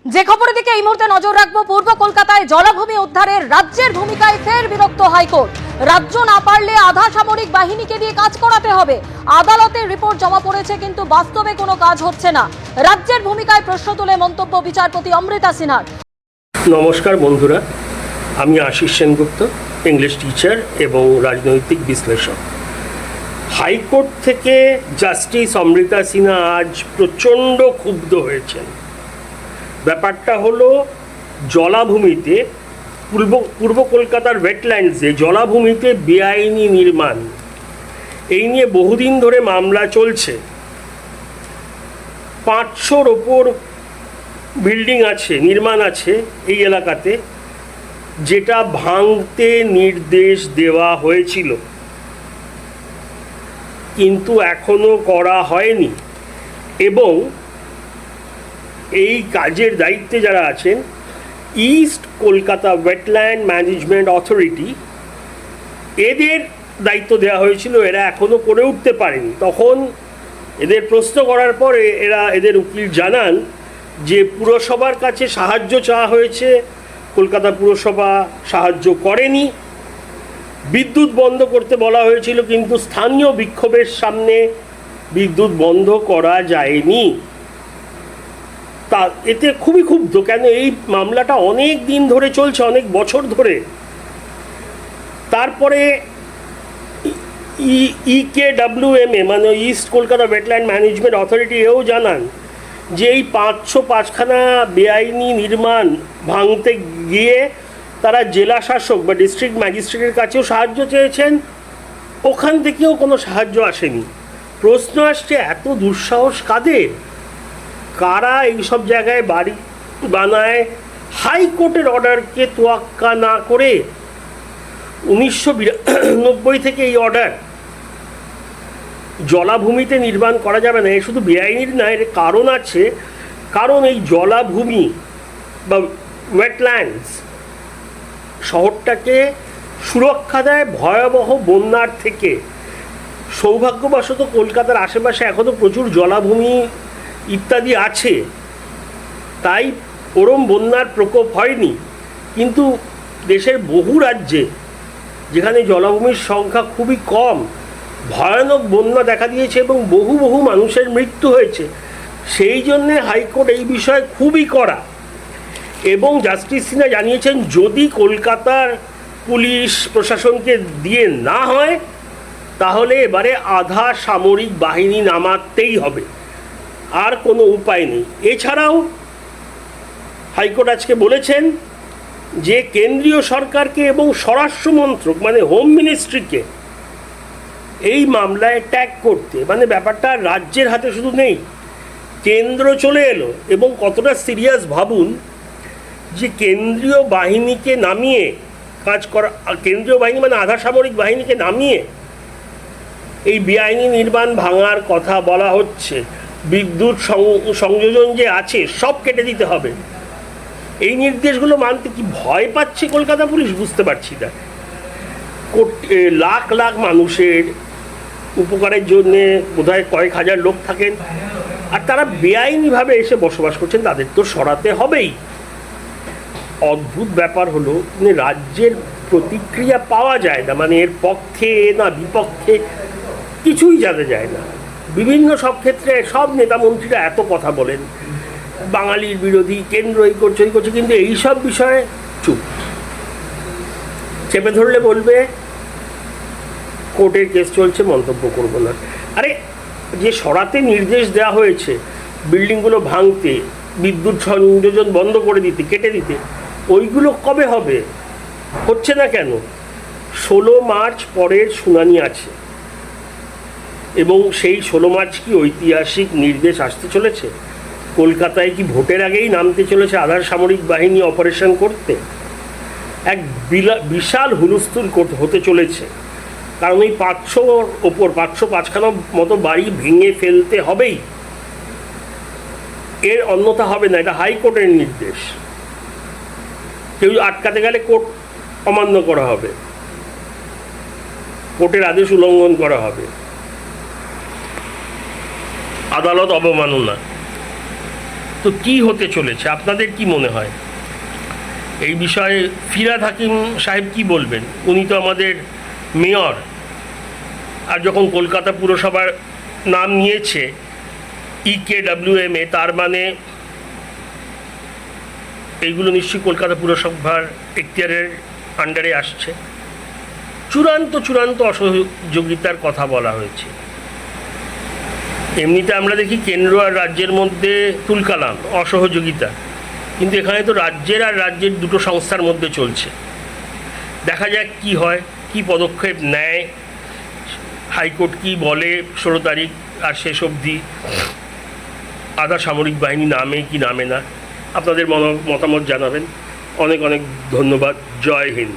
যে খবরের দিকে এই মুহূর্তে নজর রাখবো, পূর্ব কলকাতায় জলাভূমি উদ্ধারের রাজ্যের ভূমিকায় ফের বিরক্ত হাইকোর্ট। রাজ্য না পারলে আধা সামরিক বাহিনীকে দিয়ে কাজ করাতে হবে। আদালতের রিপোর্ট জমা পড়েছে, কিন্তু বাস্তবে কোনো কাজ হচ্ছে না। রাজ্যের ভূমিকায় প্রশ্ন তুলে মন্তব্য বিচারপতি অমৃতা সিনহার। নমস্কার বন্ধুরা, আমি আশিস সেনগুপ্ত, ইংলিশ টিচার এবং রাজনৈতিক বিশ্লেষক। হাইকোর্ট থেকে জাস্টিস অমৃতা সিনহা আজ প্রচণ্ড ক্ষুব্ধ হয়েছেন। ব্যাপারটা হলো, জলাভূমিতে পূর্ব কলকাতার ওয়েটল্যান্ডসে জলাভূমিতে বেআইনি নির্মাণ, এই নিয়ে বহুদিন ধরে মামলা চলছে। 500-র ওপর বিল্ডিং আছে, নির্মাণ আছে এই এলাকাতে, যেটা ভাঙতে নির্দেশ দেওয়া হয়েছিল, কিন্তু এখনো করা হয়নি। এবং এই কাজের দায়িত্বে যারা আছেন, east Kolkata wetland management authority, এদের দায়িত্ব দেওয়া হয়েছিল, এরা এখনো করে উঠতে পারেনি। তখন এদের প্রশ্ন করার পরে এদের উকিল জানান যে পুরসভার কাছে সাহায্য চাওয়া হয়েছে, কলকাতা পুরসভা সাহায্য করেনি। বিদ্যুৎ বন্ধ করতে বলা হয়েছিল, কিন্তু স্থানীয় বিক্ষোভের সামনে বিদ্যুৎ বন্ধ করা যায়নি। তা এতে খুবই ক্ষুব্ধ, কেন এই মামলাটা অনেক দিন ধরে চলছে, অনেক বছর ধরে। তারপরে EKWMA মানে east Kolkata wetland management authority এও জানান যে এই 505খানা বেআইনি নির্মাণ ভাঙতে গিয়ে তারা জেলা শাসক বা ডিস্ট্রিক্ট ম্যাজিস্ট্রেটের কাছেও সাহায্য চেয়েছেন, ওখান থেকেও কোনো সাহায্য আসেনি। প্রশ্ন আসছে, এত দুঃসাহস কাদের? কারা এইসব জায়গায় বাড়ি বানায়? হাইকোর্টের অর্ডারকে তোয়াক্কা না করে 1992 থেকে এই অর্ডার, জলাভূমিতে নির্মাণ করা যাবে না। এ শুধু বেআইনির না, এর কারণ আছে। কারণ এই জলাভূমি বা ওয়েটল্যান্ডস শহরটাকে সুরক্ষা দেয় ভয়াবহ বন্যার থেকে। সৌভাগ্যবশত কলকাতার আশেপাশে এখনও প্রচুর জলাভূমি ইত্যাদি আছে, তাই ওরম বন্যার প্রকোপ হয়নি। কিন্তু দেশের বহু রাজ্যে, যেখানে জলাভূমির সংখ্যা খুবই কম, ভয়ানক বন্যা দেখা দিয়েছে এবং বহু বহু মানুষের মৃত্যু হয়েছে। সেই জন্যে হাইকোর্ট এই বিষয়ে খুবই কড়া। এবং জাস্টিস সিনহা জানিয়েছেন, যদি কলকাতার পুলিশ প্রশাসনকে দিয়ে না হয়, তাহলে এবারে আধা সামরিক বাহিনী নামাতেই হবে, আর কোনো উপায় নেই। এছাড়াও হাইকোর্ট আজকে বলেছেন যে কেন্দ্রীয় সরকারকে এবং স্বরাষ্ট্র মন্ত্রক মানে হোম মিনিস্ট্রিকে এই মামলায় ট্যাগ করতে, মানে ব্যাপারটা রাজ্যের হাতে শুধু নেই, কেন্দ্র চলে এলো। এবং কতটা সিরিয়াস ভাবুন, যে কেন্দ্রীয় বাহিনীকে নামিয়ে কাজ করা, কেন্দ্রীয় বাহিনী মানে আধা সামরিক বাহিনীকে নামিয়ে এই বেআইনি নির্মাণ ভাঙার কথা বলা হচ্ছে। বিদ্যুৎ সংযোজন যে আছে সব কেটে দিতে হবে। এই নির্দেশগুলো মানতে কি ভয় পাচ্ছে কলকাতা পুলিশ? বুঝতে পারছি না। লাখ লাখ মানুষের উপকারের জন্যে বোধহয় কয়েক হাজার লোক থাকেন, আর তারা বেআইনিভাবে এসে বসবাস করছেন, তাদের তো সরাতে হবেই। অদ্ভুত ব্যাপার হলো, মানে রাজ্যের প্রতিক্রিয়া পাওয়া যায় না, মানে এর পক্ষে না বিপক্ষে কিছুই জানা যায় না। বিভিন্ন সব ক্ষেত্রে সব নেতা মন্ত্রীরা এত কথা বলেন, বাঙালির বিরোধী, কেন্দ্র এই করছে ওই করছে, কিন্তু এইসব বিষয়ে চুপ। চেপে ধরলে বলবে কোর্টের কেস চলছে, মন্তব্য করব না। আরে, যে সরাতে নির্দেশ দেওয়া হয়েছে, বিল্ডিংগুলো ভাঙতে, বিদ্যুৎ সংযোজন বন্ধ করে দিতে, কেটে দিতে, ওইগুলো কবে হবে? হচ্ছে না কেন? 16 মার্চ পরের শুনানি আছে, এবং সেই 16 মার্চ কি ঐতিহাসিক নির্দেশ আসতে চলেছে? কলকাতায় কি ভোটের আগেই নামতে চলেছে আধার সামরিক বাহিনী অপারেশন করতে? এক বিশাল হুলস্থুল হতে চলেছে, কারণ এই 500-র ওপর 505খানা মতো বাড়ি ভেঙে ফেলতে হবেই, এর অন্যথা হবে না। এটা হাইকোর্টের নির্দেশ। কেউ আটকাতে গেলে কোর্ট অমান্য করা হবে, কোর্টের আদেশ উল্লঙ্ঘন করা হবে, আদালত অবমাননা। তো কি হতে চলেছে আপনাদের কি মনে হয় এই বিষয়ে? ফিরহাদ হাকিম সাহেব কি বলবেন? উনি তো আমাদের মেয়র, আর যখন কলকাতা পুরসভার নাম নিয়েছে EKWM, তার মানে এইগুলো নিশ্চয়ই কলকাতা পুরসভার এখতিয়ারের আন্ডারে আসছে। চূড়ান্ত অসহযোগিতার কথা বলা হয়েছে। এমনিতে আমরা দেখি কেন্দ্র আর রাজ্যের মধ্যে তুলকালাম অসহযোগিতা, কিন্তু এখানে তো রাজ্যের আর রাজ্যের দুটো সংস্থার মধ্যে চলছে। দেখা যাক কি হয়, কি পদক্ষেপ নেয় হাইকোর্ট, কি বলে 16 তারিখ, আর শেষ অবধি আধা সামরিক বাহিনী নামে কি নামে না। আপনাদের মতামত জানাবেন। অনেক ধন্যবাদ। জয় হিন্দ।